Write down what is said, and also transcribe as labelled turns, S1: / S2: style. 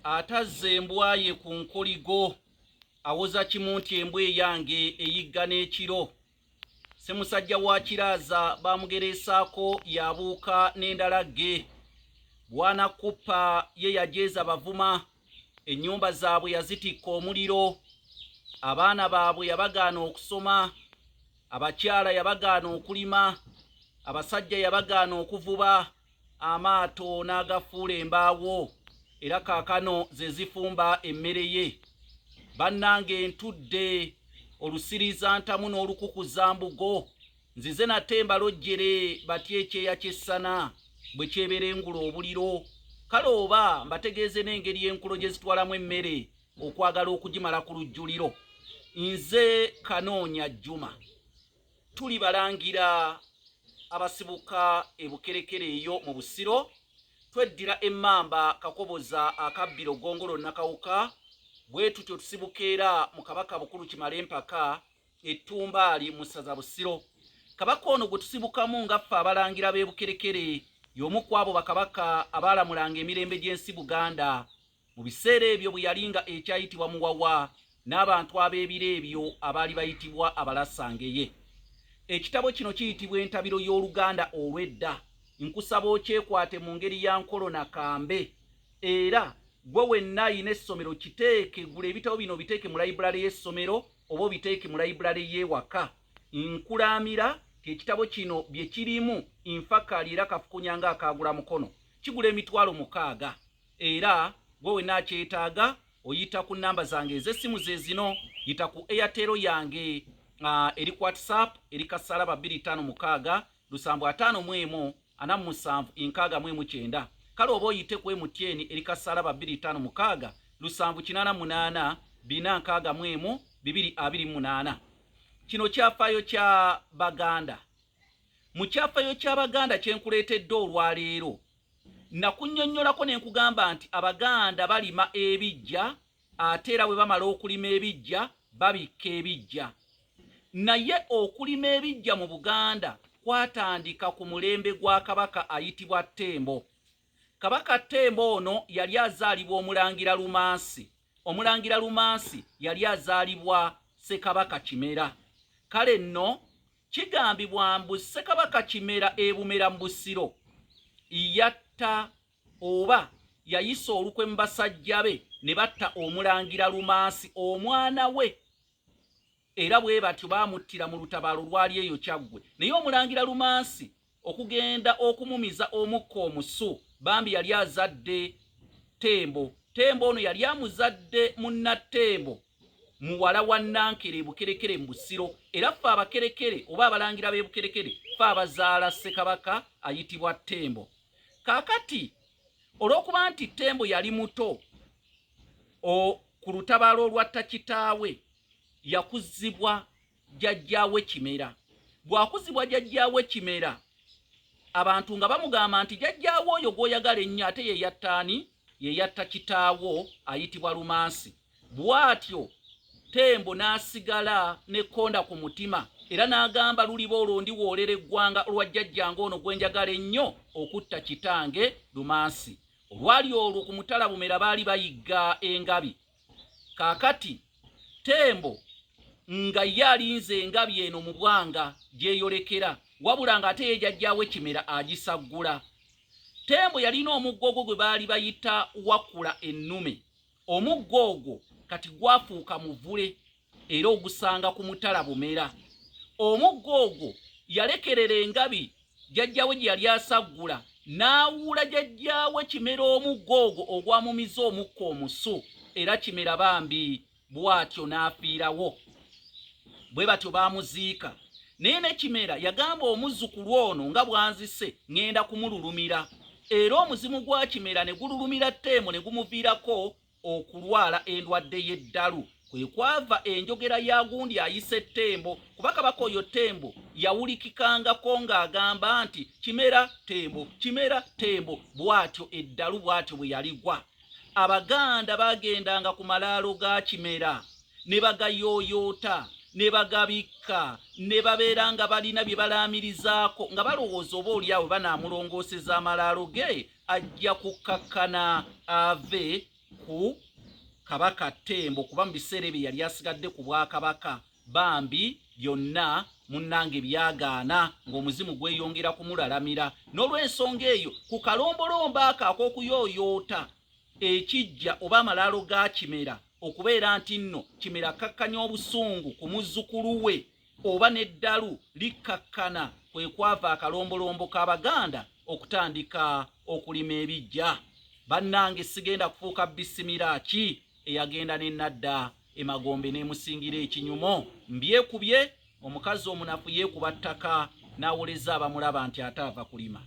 S1: atazze embwa ye ku nkoligo awoza kimu nti embwa eyange eyigga n'ekiro. Ssemusajja wa Kiraaza bamugeresaako yabuuka n'endala ge. Bwana Kuppa ye yajeeza bavuma, ennyumba zaabwe yazitikka omuliro, abaana baabwe yabagaana okusoma, abakyala yabagaana okulima, abasajja yabagaana okuvuba, amaato n'agafuula embaawo, era kaakano ze zifumba emmere ye. Bannange ntudde olusiriza ntamu n'olukukuza mbugo, nzize nate mbalojjere batya ekyeya ky'essana bwe kyeberengula obuliro. Kale oba mbategeeze n'engeri y'enkulo gye zitwalamu emmere okwagala okugimala ku lujjuliro. Nze Kanoonya Juma, tuli balangira abasibuka ebukerekere eyo mu Busiro, tweddira emmamba Kakoboza akabbiro Gongolo Nakawuka, bwe tutyo tusibukeera mu Kabaka Bukulu Kimalempaka Ettumbaali mu ssaza Busiro. Kabaka ono gwe tusibukamu nga ffe abalangira b'ebukerekere y'omu ku abo bakabaka abaalamulanga emirembe gy'ensi Buganda mu biseera ebyo bwe yalinga ekyayitibwa Muwawa n'abantu ab'ebiro ebyo abaali bayitibwa Abalasangeye. Ekitabo kino kiyitibwa Entabiro y'Oluganda olw'edda. Nkusaba okyekwate mu ngeri ya nkolo na kambe, era gwe wenna ayina essomero kiteeke, gula ebitabo bino biteeke mu layiburale y'essomero oba obiteeke mu layiburale y'ewaka. Nkulaamira ekitabo kino bye kirimu infakali era kafukunyanga akagula mukono kigula emitwalo 6, era gwe wenna akyetaaga oyita ku namba zange ez'essimu ze zino. Yita ku Airtel yange eri ku WhatsApp eri kasalaba 256 751 47 669. Kale oba oyite ku MTN eri kasalaba 256 788 461 228. Kino kyafaayo kya Baganda. Mu kyafaayo kya Baganda kyenkuleetedde olwaleero, nakunnyonnyolako ne nkugamba nti Abaganda balima ebiggya, ate era bwe bamala okulima ebiggya babikka ebiggya. Naye okulima ebiggya mu Buganda kwatandika ku mulembe gwa kabaka ayitibwa Ttembo. Kabaka Ttembo ono yali azaalibwa Omulangira Lumansi. Omulangira Lumansi yali azaalibwa Ssekabaka Kimera. Kale nno kigambibwa mbu Ssekabaka Kimera ebumera mu Busiro yatta oba yayisa olukwe mu basajja be ne batta Omulangira Lumansi omwana we, era bwe batyo baamuttira mu lutabaalo lwali eyo Kyaggwe. Naye Omulangira Lumansi okugenda okumumiza omukka omusu, bambi yali azadde Ttembo. Ttembo ono yali amuzadde munna Ttembo muwala wa Nankere Bukerekere mu Busiro, era ffe abakerekere oba abalangira b'ebukerekere ffe abazaala Ssekabaka ayitibwa Ttembo. Kaakati olw'okuba nti Ttembo yali muto ku lutabaalo olwatta kitaawe, yakuzibwa jjajjaawe Kimera. Bw'akuzibwa jjajjaawe Kimera, abantu nga bamugamba nti jjajjaawe oyo gw'oyagala ennyo ate ye yattaani, ye yatta kitaawo ayitibwa Lumansi. Bw'atyo Ttembo n'asigala n'ekkonda ku mutima, era n'agamba luliba olwo ndiwoolera eggwanga olwa jjajjange ono gwe njagala ennyo okutta kitange Lumansi. Olwali olwo ku mutala Bumera baali bayigga engabi. Kaakati Ttembo nga ye alinze engabi eno mu bwanga gyeyolekera, wabula ng'ate ye jjajjaawe Kimera agisaggula. Ttembo yalina omuggo ogwo gwe baali bayita Wakula ennume. Omuggo ogwo kati gwafuuka muvule era ogusanga ku mutala Bumera. Omuggo ogwo yalekerera engabi jjajjaawe gye yali asaggula, n'awuula jjajjaawe Kimera omuggo ogwo ogwamumiza omukka omusu, era Kimera bambi bw'atyo n'afiirawo. Bwe batyo baamuziika. Naye ne Kimera yagamba omuzzukulu ono nga bwanzise ŋŋenda kumululumira, era omuzimu gwa Kimera ne gululumira Ttembo ne gumuviirako okulwala endwadde y'eddalu. Kwe kwava enjogera ya gundi ayise Ttembo, kuba kabaka oyo Ttembo yawulikikangako ng'agamba nti Kimera Ttembo, Kimera Ttembo, bw'atyo eddalu bw'atyo bwe yaligwa. Abaganda bagendanga ku malaalo ga Kimera ne bagayooyoota ne bagabikka ne babeera nga balina bye balaamirizaako nga balowooza oba oli awo banaamulongooseza amalaalo ge ajja kukkakkana ave ku kabaka Ttembo kuba mu biseera ebyo yali asigadde ku bwakabaka. Bambi byonna munnange byagaana ng'omuzimu gweyongera kumulalamira. N'olw'ensonga eyo ku kalombolombo ak'okuyooyoota ekijja oba amalaalo ga Kimera okubeera nti nno Kimera akkakkanya obusungu ku muzzukulu we oba n'eddalu likkakkana, kwe kwava akalombolombo k'Abaganda okutandika okulima ebijja. Bannange sigenda kufuuka Bisimiraaki eyagenda ne Nadda Emagombe n'emusingira ekinyumo. Mbyekubye omukazi omunafu yeekuba ttaka n'awoleza abamulaba nti ataava kulima.